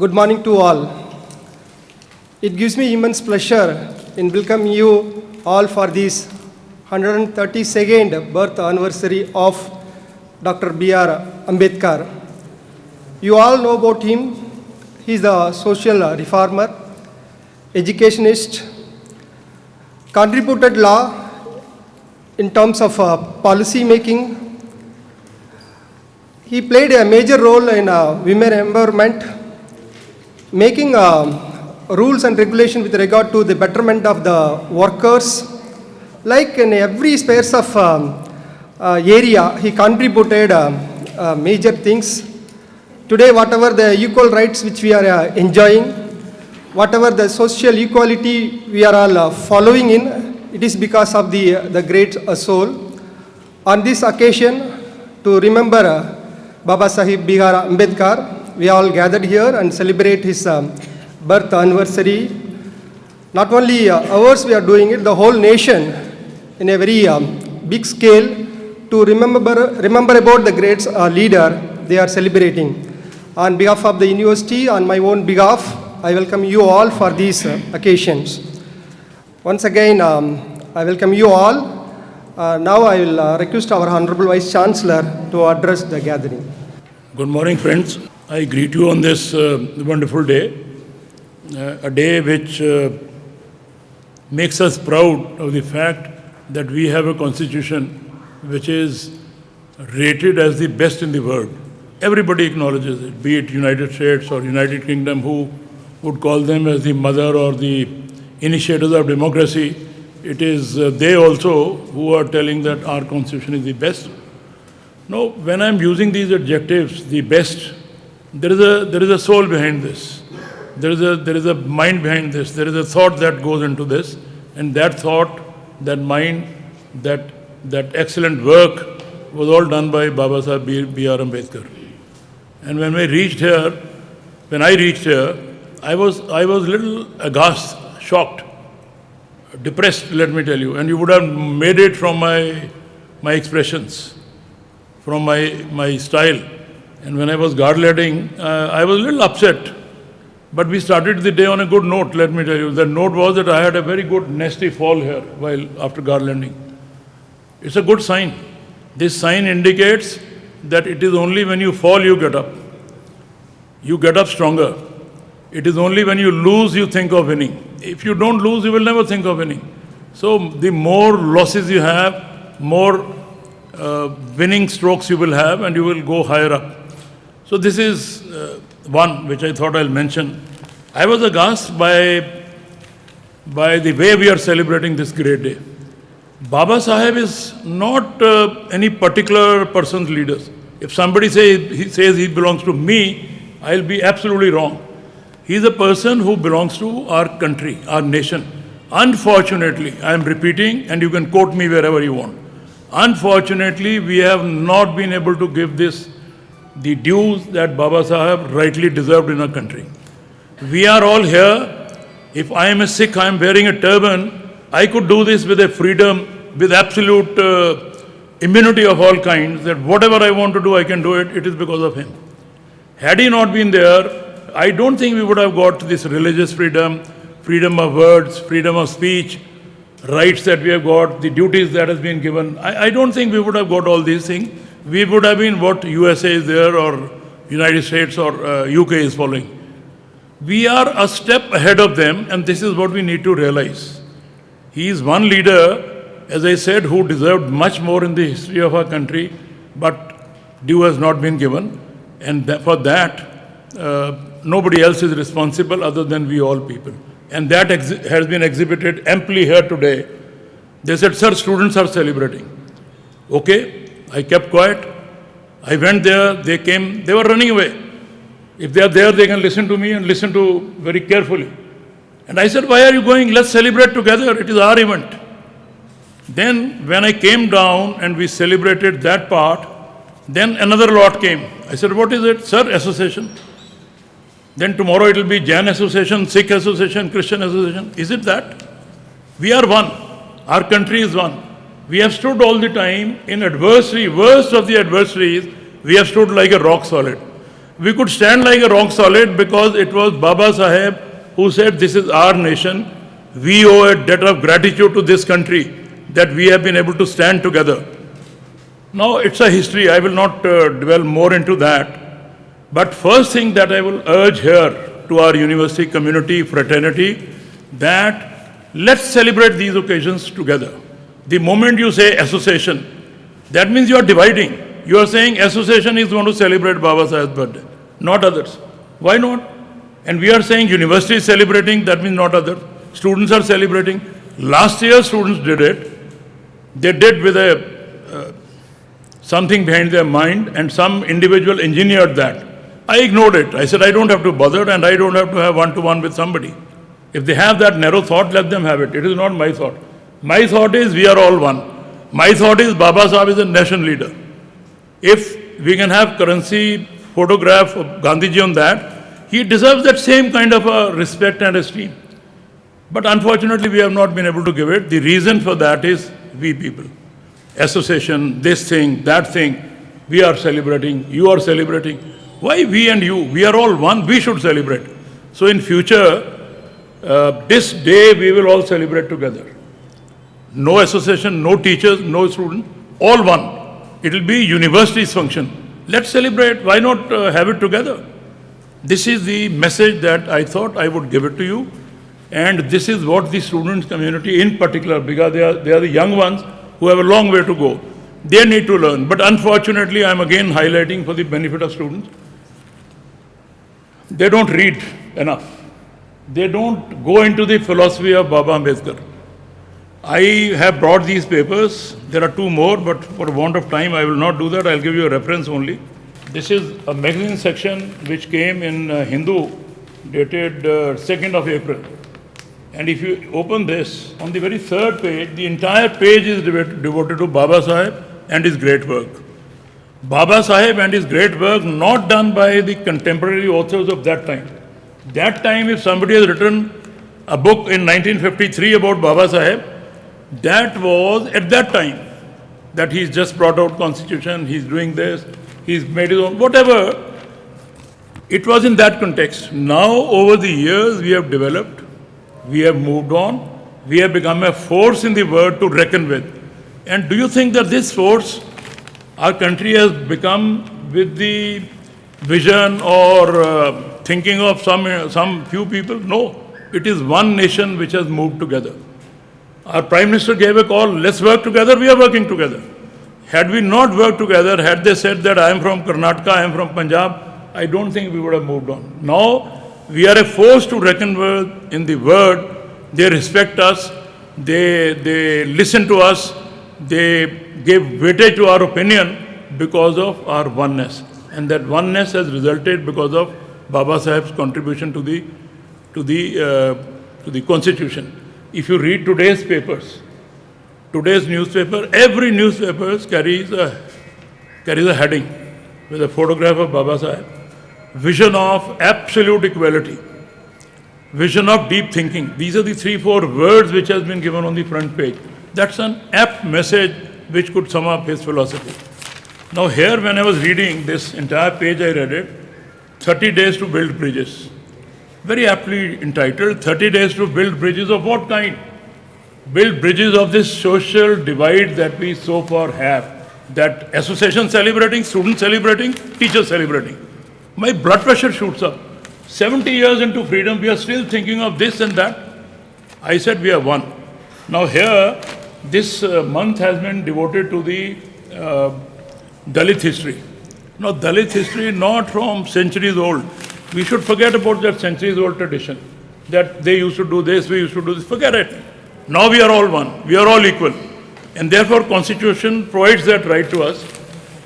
Good morning to all. It gives me immense pleasure in welcoming you all for this 132nd birth anniversary of Dr. B.R. Ambedkar. You all know about him. He is a social reformer, educationist, contributed law in terms of policy making. He played a major role in women empowerment, making rules and regulation with regard to the betterment of the workers. Like in every space of area, he contributed major things. Today, whatever the equal rights which we are enjoying, whatever the social equality we are all following in, it is because of the great soul. On this occasion, to remember Baba Sahib B.R. Ambedkar, we all gathered here and celebrate his birth anniversary. Not only ours, we are doing it, the whole nation in a very big scale to remember about the great leader they are celebrating. On behalf of the university, on my own behalf, I welcome you all for these occasions. Once again, I welcome you all. Now I will request our Honorable Vice Chancellor to address the gathering. Good morning, friends. I greet you on this wonderful day, a day which makes us proud of the fact that we have a constitution which is rated as the best in the world. Everybody acknowledges it, be it United States or United Kingdom, who would call them as the mother or the initiators of democracy. It is they also who are telling that our constitution is the best. No, when I'm using these adjectives, the best, there is a soul behind this. There is a mind behind this. There is a thought that goes into this, and that thought, that mind, that excellent work was all done by Baba Sahib B.R. Ambedkar. And when I reached here, I was a little aghast, shocked, depressed, let me tell you. And you would have made it from my expressions, from my style. And when I was garlanding, I was a little upset. But we started the day on a good note, let me tell you. The note was that I had a very good nasty fall here after garlanding. It's a good sign. This sign indicates that it is only when you fall you get up. You get up stronger. It is only when you lose you think of winning. If you don't lose, you will never think of winning. So the more losses you have, more winning strokes you will have, and you will go higher up. So this is one which I thought I'll mention. I was aghast by the way we are celebrating this great day. Baba Sahib is not any particular person's leader. If somebody says he belongs to me, I'll be absolutely wrong. He is a person who belongs to our country, our nation. Unfortunately, I am repeating, and you can quote me wherever you want. Unfortunately, we have not been able to give this the dues that Baba Sahib rightly deserved in our country. We are all here. If I am a Sikh, I am wearing a turban, I could do this with a freedom, with absolute immunity of all kinds, that whatever I want to do, I can do it. It is because of him. Had he not been there, I don't think we would have got this religious freedom, freedom of words, freedom of speech, rights that we have got, the duties that has been given. I don't think we would have got all these things. We would have been what USA is there, or United States or UK is following. We are a step ahead of them, and this is what we need to realize. He is one leader, as I said, who deserved much more in the history of our country, but due has not been given. And for that, nobody else is responsible other than we all people. And that has been exhibited amply here today. They said, sir, students are celebrating. Okay, I kept quiet. I went there, they came, they were running away. If they are there, they can listen to me and listen to very carefully. And I said, why are you going? Let's celebrate together. It is our event. Then when I came down and we celebrated that part, then another lot came. I said, what is it? Sir, association. Then tomorrow it will be Jain association, Sikh association, Christian association. Is it that? We are one. Our country is one. We have stood all the time in adversity, worst of the adversaries, we have stood like a rock solid. We could stand like a rock solid because it was Baba Saheb who said, this is our nation. We owe a debt of gratitude to this country that we have been able to stand together. Now, it's a history. I will not dwell more into that. But first thing that I will urge here to our university community, fraternity, that let's celebrate these occasions together. The moment you say association, that means you are dividing. You are saying association is going to celebrate Baba Saheb's birthday, not others. Why not? And we are saying university is celebrating, that means not others. Students are celebrating. Last year students did it. They did with something behind their mind, and some individual engineered that. I ignored it. I said, I don't have to bother and I don't have to have one-to-one with somebody. If they have that narrow thought, let them have it. It is not my thought. My thought is we are all one. My thought is Baba Saheb is a nation leader. If we can have currency photograph of Gandhiji on that, he deserves that same kind of a respect and esteem. But unfortunately, we have not been able to give it. The reason for that is we people. Association, this thing, that thing, we are celebrating, you are celebrating. Why we and you? We are all one, we should celebrate. So in future, this day we will all celebrate together. No association, no teachers, no students, all one. It will be university's function. Let's celebrate, why not have it together? This is the message that I thought I would give it to you. And this is what the students community in particular, because they are the young ones who have a long way to go. They need to learn. But unfortunately, I am again highlighting for the benefit of students. They don't read enough. They don't go into the philosophy of Baba Ambedkar. I have brought these papers. There are two more, but for want of time, I will not do that. I'll give you a reference only. This is a magazine section which came in Hindu, dated 2nd of April. And if you open this, on the very third page, the entire page is devoted to Baba Saheb and his great work. Baba Saheb and his great work not done by the contemporary authors of that time. That time, if somebody has written a book in 1953 about Baba Saheb, that was at that time, that he's just brought out constitution, he's doing this, he's made his own, whatever. It was in that context. Now, over the years, we have developed, we have moved on, we have become a force in the world to reckon with. And do you think that this force, our country has become with the vision or thinking of some few people? No, it is one nation which has moved together. Our Prime Minister gave a call, let's work together, we are working together. Had we not worked together, had they said that I am from Karnataka, I am from Punjab, I don't think we would have moved on. Now, we are a force to reckon with in the world. They respect us, they listen to us, they give weightage to our opinion because of our oneness. And that oneness has resulted because of Baba Saheb's contribution to the Constitution. If you read today's papers, today's newspaper, every newspaper carries a heading with a photograph of Baba Saheb. Vision of absolute equality, vision of deep thinking. These are the 3-4 words which has been given on the front page. That's an apt message which could sum up his philosophy. Now here, when I was reading this entire page, I read it, 30 days to build bridges. Very aptly entitled, 30 days to build bridges of what kind? Build bridges of this social divide that we so far have. That association celebrating, students celebrating, teachers celebrating. My blood pressure shoots up. 70 years into freedom, we are still thinking of this and that. I said we are one. Now here, this month has been devoted to the Dalit history. Now Dalit history not from centuries old. We should forget about that centuries old tradition. That they used to do this, we used to do this. Forget it. Now we are all one. We are all equal. And therefore Constitution provides that right to us.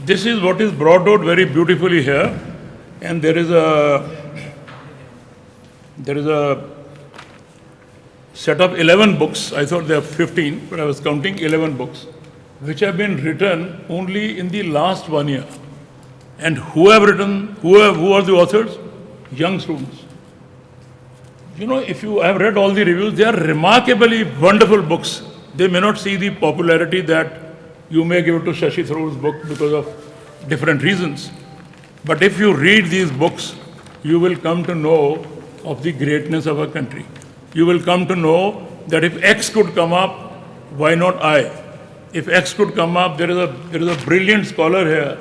This is what is brought out very beautifully here. And there is a set of 11 books. I thought there are 15, but I was counting 11 books, which have been written only in the last 1 year. And who are the authors? Young students. You know, if you have read all the reviews, they are remarkably wonderful books. They may not see the popularity that you may give it to Shashi Tharoor's book because of different reasons. But if you read these books, you will come to know of the greatness of our country. You will come to know that if X could come up, why not I? If X could come up, there is a brilliant scholar here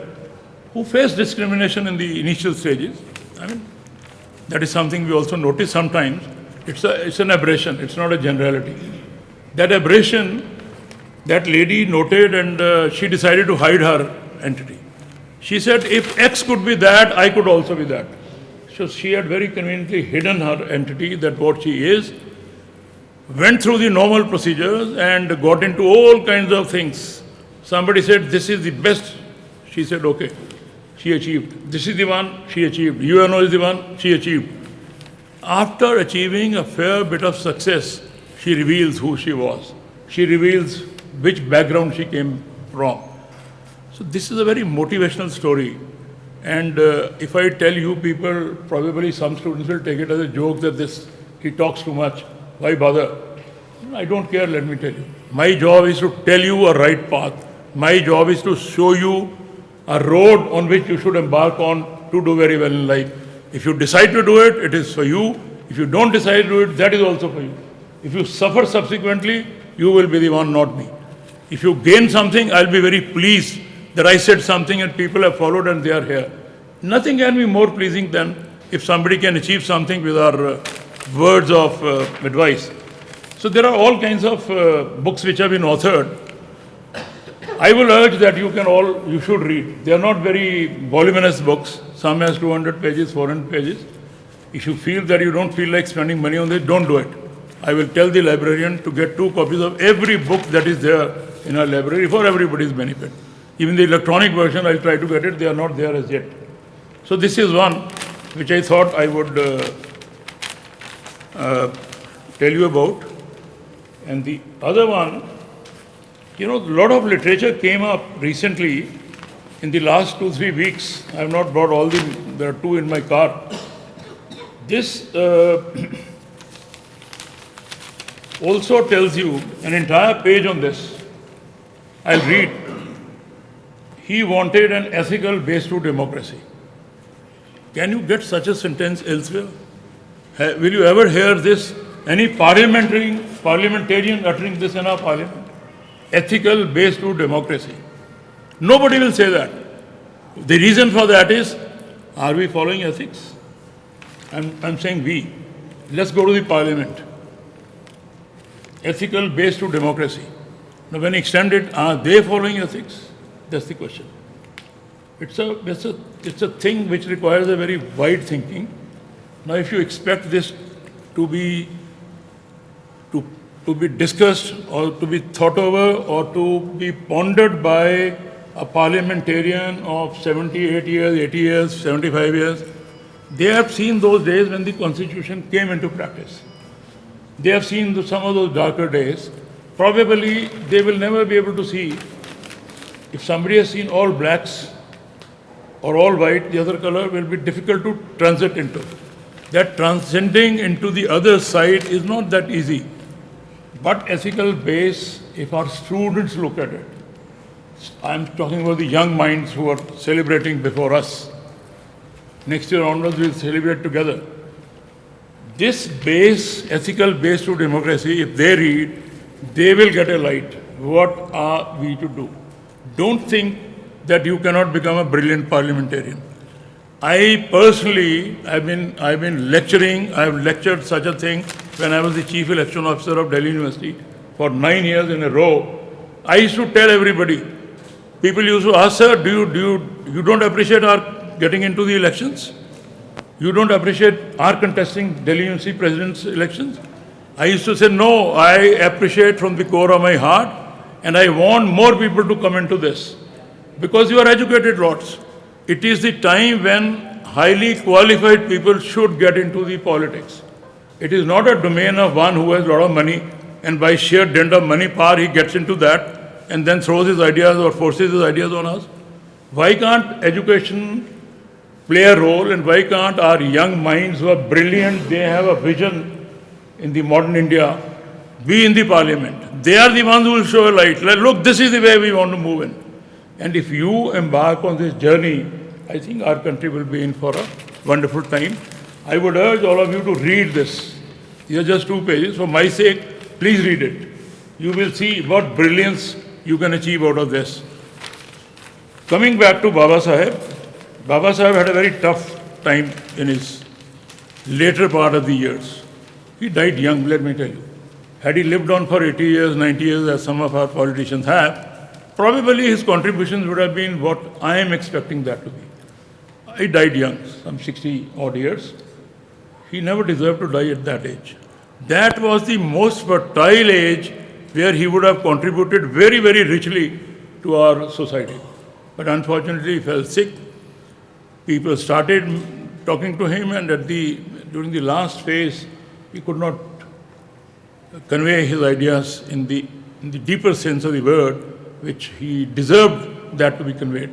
who faced discrimination in the initial stages. I mean, that is something we also notice sometimes. It's an aberration, it's not a generality. That aberration, that lady noted, and she decided to hide her entity. She said, if X could be that, I could also be that. So she had very conveniently hidden her entity, that what she is, went through the normal procedures and got into all kinds of things. Somebody said, this is the best. She said, okay. She achieved. This is the one, she achieved. UNO is the one, she achieved. After achieving a fair bit of success, she reveals who she was. She reveals which background she came from. So this is a very motivational story. And if I tell you, people, probably some students will take it as a joke that he talks too much. Why bother? I don't care, let me tell you. My job is to tell you a right path. My job is to show you a road on which you should embark on to do very well in life. If you decide to do it, it is for you. If you don't decide to do it, that is also for you. If you suffer subsequently, you will be the one, not me. If you gain something, I'll be very pleased that I said something and people have followed and they are here. Nothing can be more pleasing than if somebody can achieve something with our words of advice. So there are all kinds of books which have been authored. I will urge that you should read. They are not very voluminous books. Some has 200 pages, 400 pages. If you feel that you don't feel like spending money on this, don't do it. I will tell the librarian to get 2 copies of every book that is there in our library for everybody's benefit. Even the electronic version, I'll try to get it. They are not there as yet. So this is one which I thought I would tell you about. And the other one, a lot of literature came up recently in the last 2-3 weeks. I have not brought all there are 2 in my car. This also tells you an entire page on this. I'll read. He wanted an ethical base to democracy. Can you get such a sentence elsewhere? Will you ever hear this? Any parliamentarian uttering this in our parliament? Ethical base to democracy. Nobody will say that. The reason for that is, are we following ethics? I'm saying we. Let's go to the parliament. Ethical base to democracy. Now when extended, are they following ethics? That's the question. It's a thing which requires a very wide thinking. Now if you expect this to be discussed or to be thought over or to be pondered by a parliamentarian of 78 years, 80 years, 75 years, they have seen those days when the constitution came into practice. They have seen some of those darker days. Probably they will never be able to see. If somebody has seen all blacks or all white, the other color will be difficult to transit into. That transcending into the other side is not that easy. But ethical base, if our students look at it, I'm talking about the young minds who are celebrating before us. Next year onwards, we'll celebrate together. This base, ethical base to democracy, if they read, they will get a light. What are we to do? Don't think that you cannot become a brilliant parliamentarian. I personally, I've been lecturing. I've lectured such a thing when I was the chief election officer of Delhi University for 9 years in a row. I used to tell everybody. People used to ask, sir, you don't appreciate our getting into the elections? You don't appreciate our contesting Delhi University president's elections? I used to say, no, I appreciate from the core of my heart, and I want more people to come into this. Because you are educated lots. It is the time when highly qualified people should get into the politics. It is not a domain of one who has a lot of money, and by sheer dint of money power, he gets into that and then throws his ideas or forces his ideas on us. Why can't education play a role, and why can't our young minds who are brilliant, they have a vision in the modern India, be in the parliament? They are the ones who will show a light. Like, look, this is the way we want to move in. And if you embark on this journey, I think our country will be in for a wonderful time. I would urge all of you to read this. These are just 2 pages. For my sake, please read it. You will see what brilliance you can achieve out of this. Coming back to Baba Saheb had a very tough time in his later part of the years. He died young, let me tell you. Had he lived on for 80 years, 90 years, as some of our politicians have, probably his contributions would have been what I am expecting that to be. He died young, some 60 odd years. He never deserved to die at that age. That was the most fertile age where he would have contributed very, very richly to our society. But unfortunately, he fell sick. People started talking to him, and during the last phase, he could not convey his ideas in the deeper sense of the word, which he deserved that to be conveyed.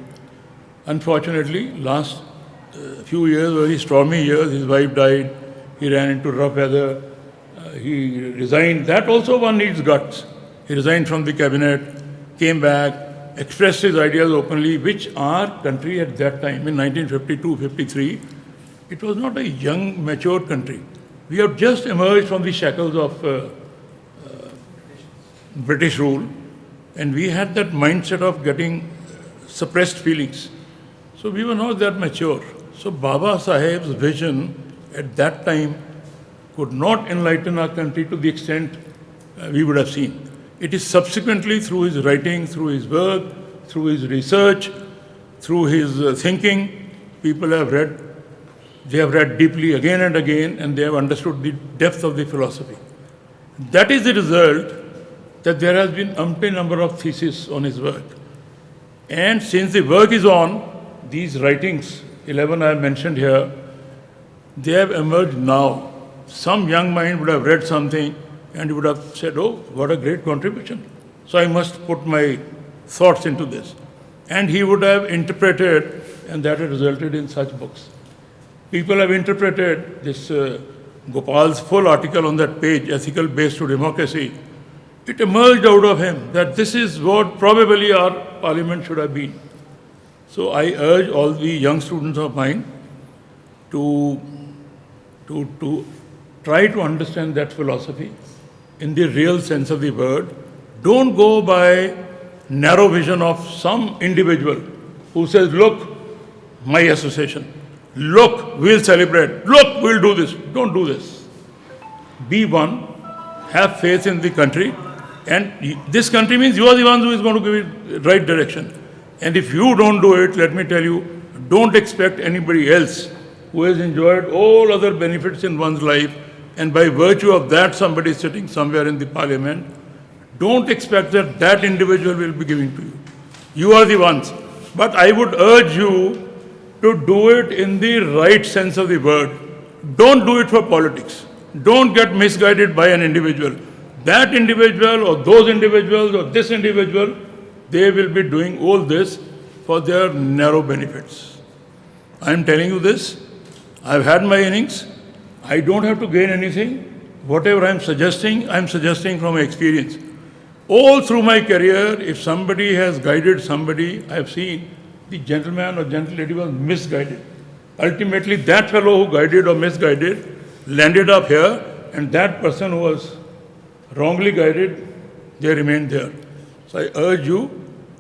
Unfortunately, last few years, very stormy years, his wife died, he ran into rough weather, he resigned. That also one needs guts. He resigned from the cabinet, came back, expressed his ideas openly, which our country at that time, in 1952-53, it was not a young, mature country. We have just emerged from the shackles of British rule, and we had that mindset of getting suppressed feelings. So we were not that mature. So Baba Saheb's vision at that time could not enlighten our country to the extent we would have seen. It is subsequently through his writing, through his work, through his research, through his thinking, people have read, they have read deeply again and again, and they have understood the depth of the philosophy. That is the result that there has been umpteen number of theses on his work. And since the work is on, these writings, 11 I have mentioned here, they have emerged now. Some young mind would have read something and would have said, oh, what a great contribution. So I must put my thoughts into this. And he would have interpreted, and that has resulted in such books. People have interpreted this Gopal's full article on that page, Ethical Base to Democracy. It emerged out of him that this is what probably our parliament should have been. So I urge all the young students of mine to try to understand that philosophy in the real sense of the word. Don't go by narrow vision of some individual who says, look, my association, look, we'll celebrate, look, we'll do this. Don't do this. Be one, have faith in the country, and this country means you are the ones who is going to give it right direction. And if you don't do it, let me tell you, don't expect anybody else who has enjoyed all other benefits in one's life, and by virtue of that somebody is sitting somewhere in the parliament, don't expect that that individual will be giving to you. You are the ones. But I would urge you to do it in the right sense of the word. Don't do it for politics. Don't get misguided by an individual. That individual or those individuals or this individual, they will be doing all this for their narrow benefits. I am telling you this. I have had my innings. I don't have to gain anything. Whatever I am suggesting from my experience. All through my career, if somebody has guided somebody, I have seen the gentleman or gentlelady was misguided. Ultimately, that fellow who guided or misguided landed up here, and that person who was wrongly guided, they remained there. So I urge you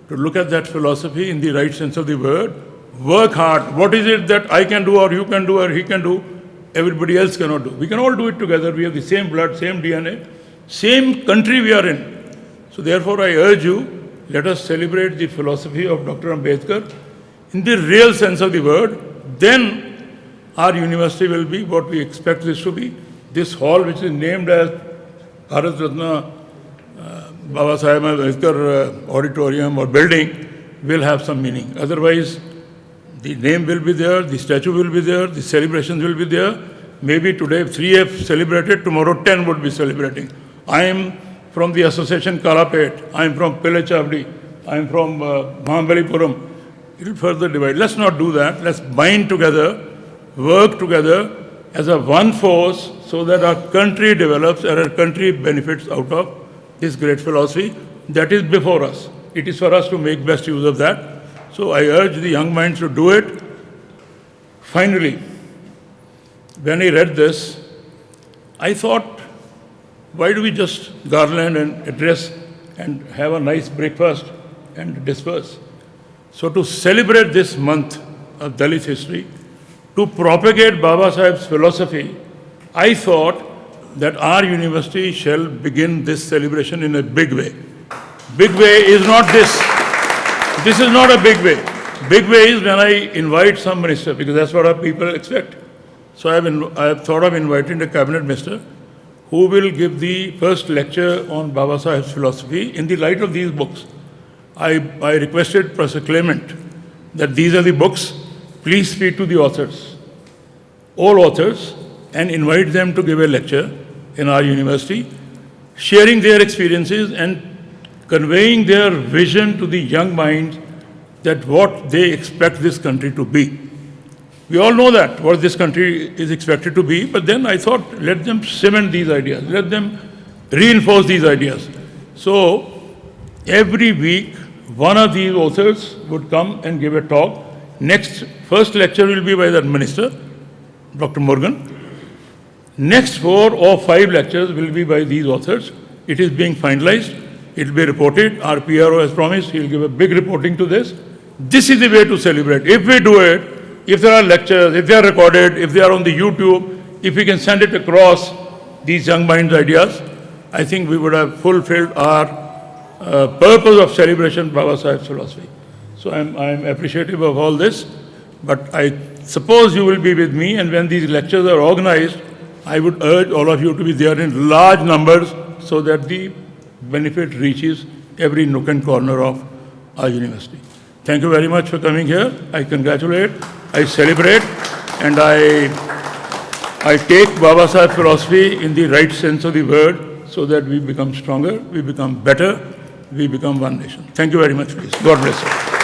to look at that philosophy in the right sense of the word. Work hard. What is it that I can do or you can do or he can do, everybody else cannot do? We can all do it together. We have the same blood, same DNA, same country we are in. So therefore I urge you, let us celebrate the philosophy of Dr. Ambedkar in the real sense of the word. Then our university will be what we expect this to be. This hall, which is named as Bharat Ratna Baba Saheb Ambedkar Auditorium or building, will have some meaning. Otherwise, the name will be there, the statue will be there, the celebrations will be there. Maybe today 3 have celebrated, tomorrow 10 would be celebrating. I am from the association Kalapet, I am from Pilachavdi, I am from Mahabalipuram. It will further divide. Let's not do that. Let's bind together, work together as a one force so that our country develops and our country benefits out of this great philosophy that is before us. It is for us to make best use of that. So I urge the young minds to do it. finally, when I read this, I thought, why do we just garland and address and have a nice breakfast and disperse? So to celebrate this month of Dalit history, to propagate Baba Saheb's philosophy, I thought that our university shall begin this celebration in a big way. Big way is not this. This is not a big way. Big way is when I invite some minister, because that's what our people expect. So I have thought of inviting a cabinet minister who will give the first lecture on Baba Saheb's philosophy in the light of these books. I requested Professor Clement that these are the books, please speak to the authors, all authors, and invite them to give a lecture in our university, sharing their experiences and conveying their vision to the young minds that what they expect this country to be. We all know that, what this country is expected to be, but then I thought, let them cement these ideas, let them reinforce these ideas. So, every week, one of these authors would come and give a talk. First lecture will be by the minister, Dr. Morgan. Next 4 or 5 lectures will be by these authors. It is being finalized. It will be reported. Our PRO has promised he will give a big reporting to this. This is the way to celebrate. If we do it, if there are lectures, if they are recorded, if they are on the YouTube, if we can send it across these young minds' ideas, I think we would have fulfilled our purpose of celebration, Baba Saheb's philosophy. So I'm appreciative of all this, but I suppose you will be with me, and when these lectures are organized, I would urge all of you to be there in large numbers so that the benefit reaches every nook and corner of our university. Thank you very much for coming here. I congratulate, I celebrate, and I take Baba Saheb philosophy in the right sense of the word so that we become stronger, we become better, we become one nation. Thank you very much, please. God bless you.